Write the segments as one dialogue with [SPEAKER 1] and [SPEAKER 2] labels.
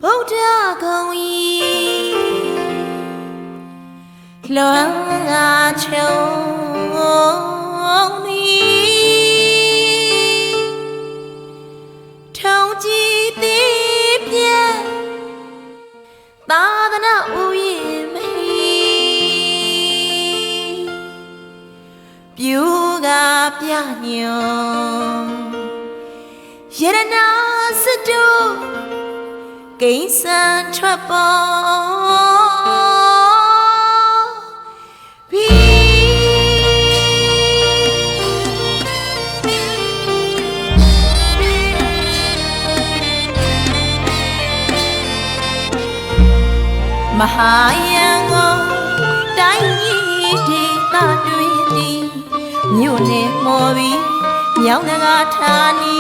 [SPEAKER 1] ဗုဒ္ဓဂုံဤလွန်ငါချုံသည်ထုံကြည်သည်ပြည့်သာသနာဥယျာဉ်မဟိပြုကပြညွန်ယရနာစတုကိစ္စထွက်ပေါ်မဟာယံကိုတိုင်းကြီးဒေသတွင်တည်မြို့နယ်မော်ပြီးမြောင်းနဂါဌာနီ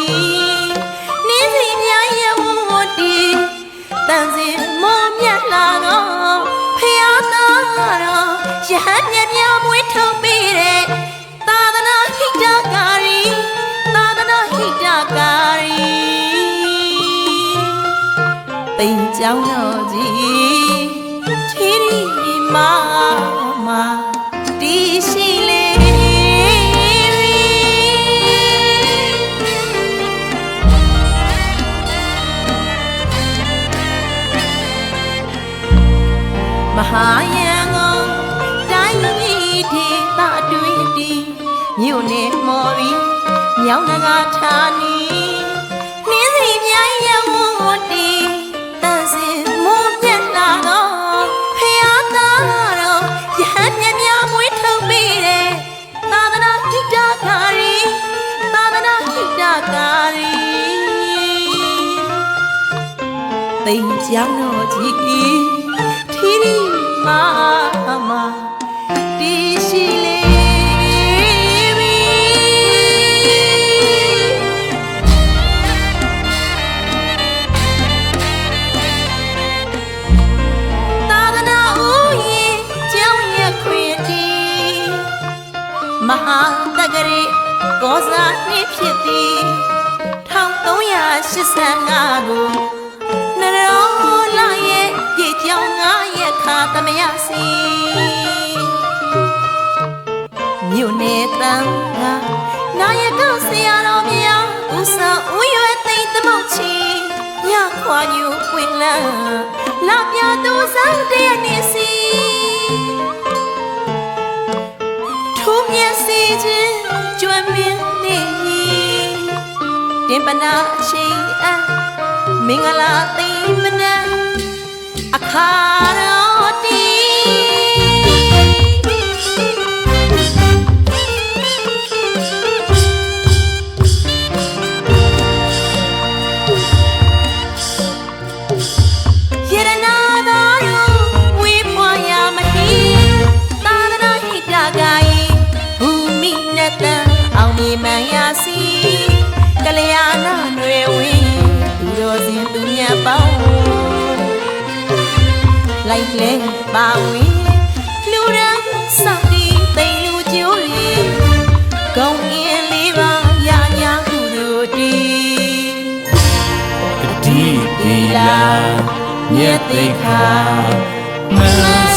[SPEAKER 1] နေစီများရဝဝတီတန်စီမောမြတ်လာတော့ဖျားသားတော့ရဟန်းမြတ်များမွေးထုတ်ပေးတဲ့သာသနာဟိတကာရီသာသနာဟိတကာရီပိန်ကြောင်းတော်ကြီးထီရီမာမာတီရှိလေမဟာယံကိုတိုင်းကြီးဒေသတွင်တည်မြို့နယ်မော်ပြီးမြောင်းနဂါဌာနီနှင်းစီများရဝဝတီတန်စင်မိုးမြတ်လာတော့ဖျားသားတော့ရဟန်းမြတ်များမွေးထုတ်ပေးတဲ့သာသနာဟိတကာရီသာသနာဟိတကာရီသိင်ကြောင်းတော်ကြီးထီရီမာမာတီရှိလေသာသနာဥယျာဉ်ကျောင်းရခွေတီမဟာတက္ကရီကောဇာနှစ်ဖြစ်သည်1385ခုနရောလာရဲ့ပြေကြောင်း9ရက်ခါသမယစီမြို့နယ်တန်ကနာယကဆရာတော်မြတ်ဦးဆောင်ဦးရွယ်သိမ့်သမုတ်ချီညခွာညူပွင့်လန်းလာပြသူစားတရနေစီထိုးမျက်စီချင်းကျွမ်းမင်းနေတင်ပနာရှိအမင်္ဂလာသိမနအခါတော်တီယရနာတော်ဝေးပွားရမဟိသာသနာဟိတကာယီဘူမိနတံအောင်မြေမှန်ရစီကလျာဏနွယ်ဝင်းသူတော်စင်သူမြတ်ပေါင်းလိုက်လဲပါဝင်လူရန်စောင့်တီးသိလူကျိုးရီဂုံအင်းလေးပါရညာသူတို့တီအတိတိလာမြတ်သိခါမ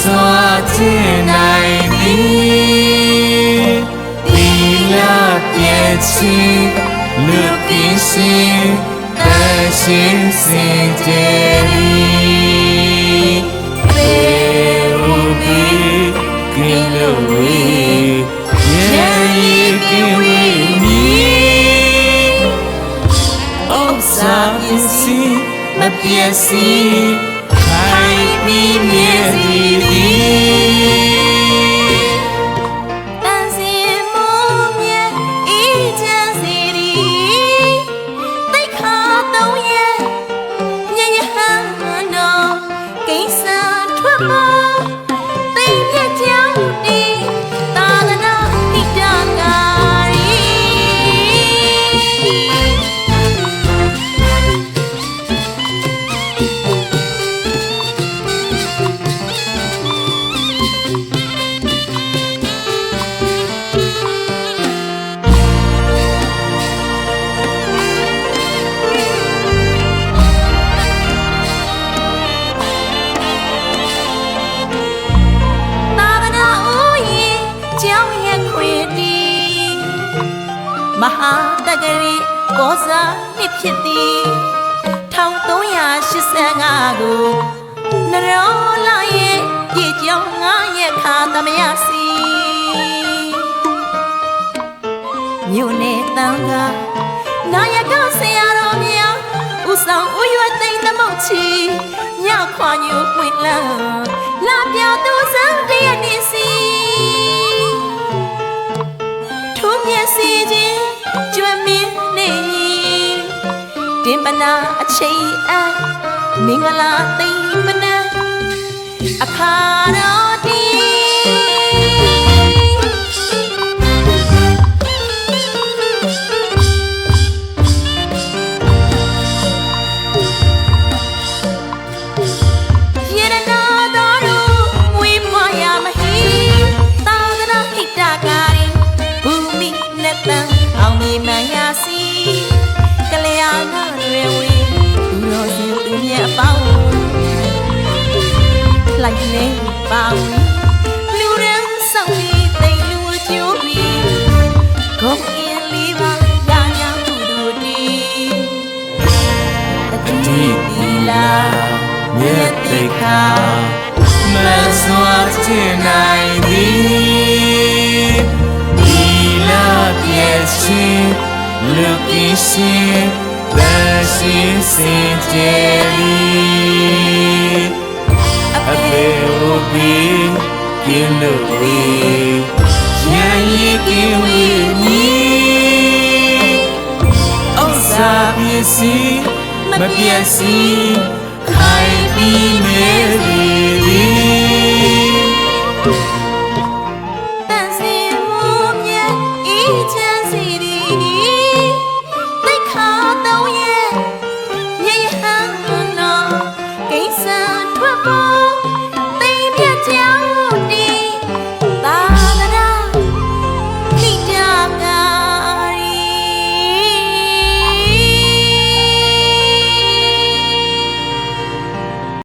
[SPEAKER 1] စွာခြင်းနိုင်သည်တိလာပြည့်ချီလူကင်းရှင်တရှင်စင်ကြယ်မပြည့်စီခိုင်ပြီးမြဲသည်တန်စင်မိုးမြဲအေးချမ်းစီသည်သိခါတော့ရဲ့ညရဟန်တော်ကိစ္စထွက်ပေါ်သိပြကြောင်းတီသာသနာဟိတကာရီ မဟာတက္ကရီကောဇာနှစ်ဖြစ်သည်1385ကိုနရောလာရဲ့ရေကြောင်း9ရက်ခါသမယစီမြို့နယ်တန်းကနာယကဆရာတော်မြတ်ဦးဆောင်ဦးရွယ်သိမ့်သမုတ်ချီညခွာညိုပွင့်လန်းလာပြသူစံတရနေစီထုံးမျက်စီချင်းကျွမ်းမင်းနေတင်ပနာအချိန်အမင်္ဂလာသိမ့်ပနာအခါတော်တီအောင်မြေမှန်ရစီကလျာဏရွယ်ဝေသူတော်စင်သူမြတ်ပေါင်းလိုက်နေပါဝင်လူရန်ဆောင်ပြီးသိလူကျိုးပြီးဂုံအင်းလေးပါရာညာသူတို့ဒီတတိတီလာမြတ်တိခါမစွာတင်နိုင်သည်Location, passion, sincerely. I will be in the way. Yeah, you can with me. Oh, Sabi, see, my PSC.